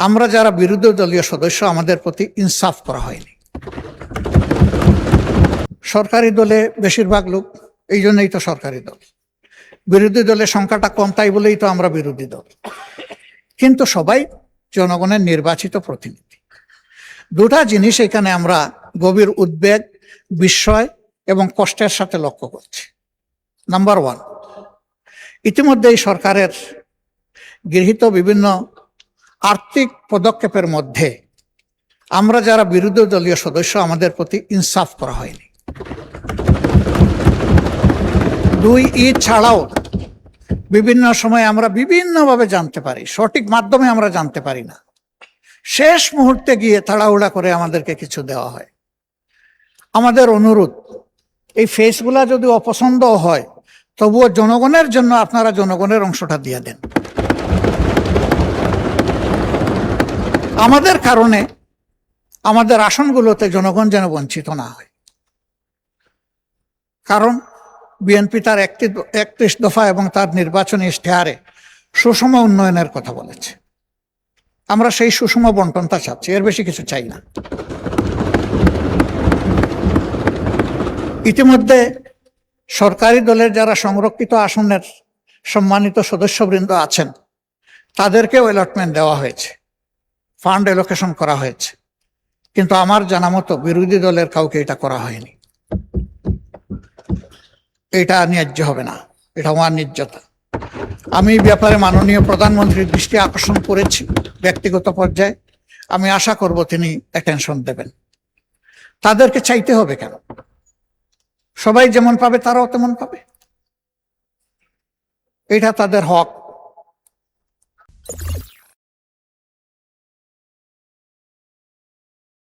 আমরা যারা বিরোধী দলীয় সদস্য আমাদের প্রতি ইনসাফ করা হয়নি। সরকারি দলে বেশিরভাগ লোক, এই জন্যই তো সরকারি দল। বিরোধী দলের সংখ্যাটা কম, তাই বলেই তো আমরা বিরোধী দল। কিন্তু সবাই জনগণের নির্বাচিত প্রতিনিধি। দুটা জিনিস এখানে আমরা গভীর উদ্বেগ, বিস্ময় এবং কষ্টের সাথে লক্ষ্য করছি। নাম্বার ওয়ান, ইতিমধ্যে এই সরকারের গৃহীত বিভিন্ন আর্থিক পদক্ষেপের মধ্যে আমরা যারা বিরোধী দলীয় সদস্য আমাদের প্রতি ইনসাফ করা হয়নি। দুই, ঈদ ছাড়াও বিভিন্ন সময় আমরা বিভিন্নভাবে জানতে পারি, সঠিক মাধ্যমে আমরা জানতে পারি না। শেষ মুহূর্তে গিয়ে তাড়াহুড়া করে আমাদেরকে কিছু দেওয়া হয়। আমাদের অনুরোধ, এই ফেসগুলা যদি অপছন্দ হয় তবুও জনগণের জন্য আপনারা জনগণের অংশটা দিয়ে দেন। আমাদের কারণে আমাদের আসনগুলোতে জনগণ যেন বঞ্চিত না হয়। কারণ বিএনপি তার 31 দফা এবং তার নির্বাচনী ইশতেহারে সুষম উন্নয়নের কথা বলেছে। আমরা সেই সুষম বন্টনটা চাচ্ছি, এর বেশি কিছু চাই না। ইতিমধ্যে সরকারি দলের যারা সংরক্ষিত আসনের সম্মানিত সদস্যবৃন্দ আছেন তাদেরকেও অ্যালটমেন্ট দেওয়া হয়েছে, ফান্ড অ্যালোকেশন করা হয়েছে। কিন্তু আমার জানা মতো বিরোধী দলের কাউকে এটা করা হয়নি। এটা ন্যায্য হবে না, এটা অন্যায্যতা। আমি ব্যাপারে মাননীয় প্রধানমন্ত্রীর দৃষ্টি আকর্ষণ করেছি ব্যক্তিগত পর্যায়ে। আমি আশা করব তিনি অ্যাটেনশন দেবেন। তাদেরকে চাইতে হবে কেন? সবাই যেমন পাবে তারাও তেমন পাবে, এটা তাদের হক।